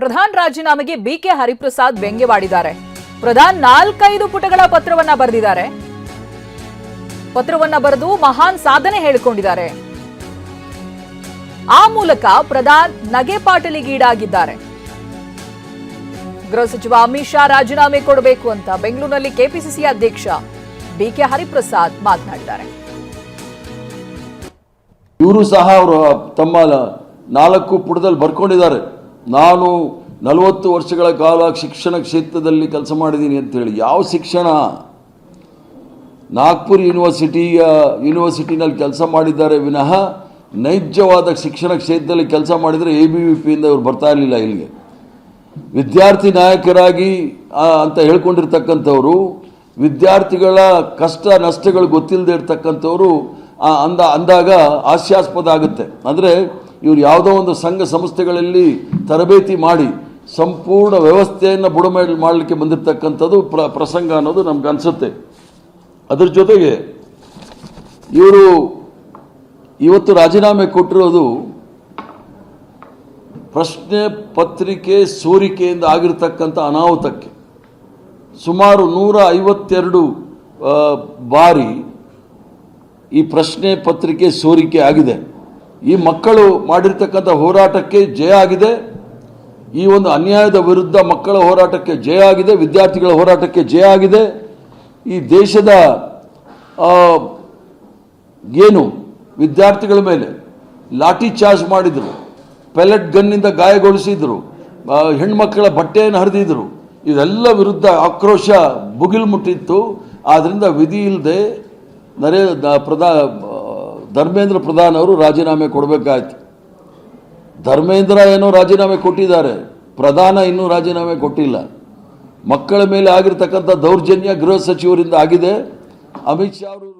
ಪ್ರಧಾನ್ ರಾಜೀನಾಮೆಗೆ ಬಿಕೆ ಹರಿಪ್ರಸಾದ್ ವ್ಯಂಗ್ಯವಾಡಿದ್ದಾರೆ. ಪ್ರಧಾನ್ 4-5 ಪುಟಗಳ ಪತ್ರವನ್ನ ಬರೆದಿದ್ದಾರೆ. ಪತ್ರವನ್ನ ಬರೆದು ಮಹಾನ್ ಸಾಧನೆ ಹೇಳಿಕೊಂಡಿದ್ದಾರೆ. ಆ ಮೂಲಕ ಪ್ರಧಾನ್ ನಗೆಪಾಟಲಿಗೀಡಾಗಿದ್ದಾರೆ. ಗೃಹ ಸಚಿವ ಅಮಿತ್ ಶಾ ರಾಜೀನಾಮೆ ಕೊಡಬೇಕು ಅಂತ ಬೆಂಗಳೂರಿನಲ್ಲಿ ಕೆಪಿಸಿಸಿ ಅಧ್ಯಕ್ಷ ಬಿಕೆ ಹರಿಪ್ರಸಾದ್ ಮಾತನಾಡಿದ್ದಾರೆ. ಇವರು ಸಹ ಅವರು ತಮ್ಮ 4 ಪುಟದಲ್ಲಿ ಬರ್ಕೊಂಡಿದ್ದಾರೆ. ನಾನು 40 ವರ್ಷಗಳ ಕಾಲ ಶಿಕ್ಷಣ ಕ್ಷೇತ್ರದಲ್ಲಿ ಕೆಲಸ ಮಾಡಿದ್ದೀನಿ ಅಂತ ಹೇಳಿ. ಯಾವ ಶಿಕ್ಷಣ? ನಾಗ್ಪುರ್ ಯೂನಿವರ್ಸಿಟಿನಲ್ಲಿ ಕೆಲಸ ಮಾಡಿದ್ದಾರೆ ವಿನಃ ನೈಜವಾದ ಶಿಕ್ಷಣ ಕ್ಷೇತ್ರದಲ್ಲಿ ಕೆಲಸ ಮಾಡಿದರೆ ABVPಯಿಂದ ಇವರು ಬರ್ತಾ ಇರಲಿಲ್ಲ ಇಲ್ಲಿಗೆ. ವಿದ್ಯಾರ್ಥಿ ನಾಯಕರಾಗಿ ಅಂತ ಹೇಳ್ಕೊಂಡಿರ್ತಕ್ಕಂಥವ್ರು, ವಿದ್ಯಾರ್ಥಿಗಳ ಕಷ್ಟ ನಷ್ಟಗಳು ಗೊತ್ತಿಲ್ಲದೆ ಇರ್ತಕ್ಕಂಥವ್ರು ಅಂದಾಗ ಹಾಸ್ಯಾಸ್ಪದ ಆಗುತ್ತೆ. ಅಂದರೆ ಇವರು ಯಾವುದೋ ಒಂದು ಸಂಘ ಸಂಸ್ಥೆಗಳಲ್ಲಿ ತರಬೇತಿ ಮಾಡಿ ಸಂಪೂರ್ಣ ವ್ಯವಸ್ಥೆಯನ್ನು ಬುಡಮೇಲು ಮಾಡಲಿಕ್ಕೆ ಬಂದಿರತಕ್ಕಂಥದ್ದು ಪ್ರಸಂಗ ಅನ್ನೋದು ನಮ್ಗೆ ಅನಿಸುತ್ತೆ. ಅದರ ಜೊತೆಗೆ ಇವರು ಇವತ್ತು ರಾಜೀನಾಮೆ ಕೊಟ್ಟಿರೋದು ಪ್ರಶ್ನೆ ಪತ್ರಿಕೆ ಸೋರಿಕೆಯಿಂದ ಆಗಿರತಕ್ಕಂಥ ಅನಾಹುತಕ್ಕೆ. ಸುಮಾರು 152 ಬಾರಿ ಈ ಪ್ರಶ್ನೆ ಪತ್ರಿಕೆ ಸೋರಿಕೆ ಆಗಿದೆ. ಈ ಮಕ್ಕಳು ಮಾಡಿರ್ತಕ್ಕಂಥ ಹೋರಾಟಕ್ಕೆ ಜಯ ಆಗಿದೆ. ಈ ಒಂದು ಅನ್ಯಾಯದ ವಿರುದ್ಧ ಮಕ್ಕಳ ಹೋರಾಟಕ್ಕೆ ಜಯ ಆಗಿದೆ, ವಿದ್ಯಾರ್ಥಿಗಳ ಹೋರಾಟಕ್ಕೆ ಜಯ ಆಗಿದೆ. ಈ ದೇಶದ ಏನು ವಿದ್ಯಾರ್ಥಿಗಳ ಮೇಲೆ ಲಾಠಿ ಚಾರ್ಜ್ ಮಾಡಿದರು, ಪೆಲೆಟ್ ಗನ್ನಿಂದ ಗಾಯಗೊಳಿಸಿದರು, ಹೆಣ್ಮಕ್ಕಳ ಬಟ್ಟೆಯನ್ನು ಹರಿದಿದ್ರು, ಇದೆಲ್ಲ ವಿರುದ್ಧ ಆಕ್ರೋಶ ಭುಗಿಲು ಮುಟ್ಟಿತ್ತು. ಆದ್ದರಿಂದ ವಿಧಿ ಇಲ್ಲದೆ ಧರ್ಮೇಂದ್ರ ಪ್ರಧಾನ್ ಅವರು ರಾಜೀನಾಮೆ ಕೊಡಬೇಕಾಯ್ತು. ಧರ್ಮೇಂದ್ರ ಏನೋ ರಾಜೀನಾಮೆ ಕೊಟ್ಟಿದ್ದಾರೆ, ಪ್ರಧಾನ ಇನ್ನೂ ರಾಜೀನಾಮೆ ಕೊಟ್ಟಿಲ್ಲ. ಮಕ್ಕಳ ಮೇಲೆ ಆಗಿರ್ತಕ್ಕಂಥ ದೌರ್ಜನ್ಯ ಗೃಹ ಸಚಿವರಿಂದ ಆಗಿದೆ. ಅಮಿತ್ ಶಾ ಅವರು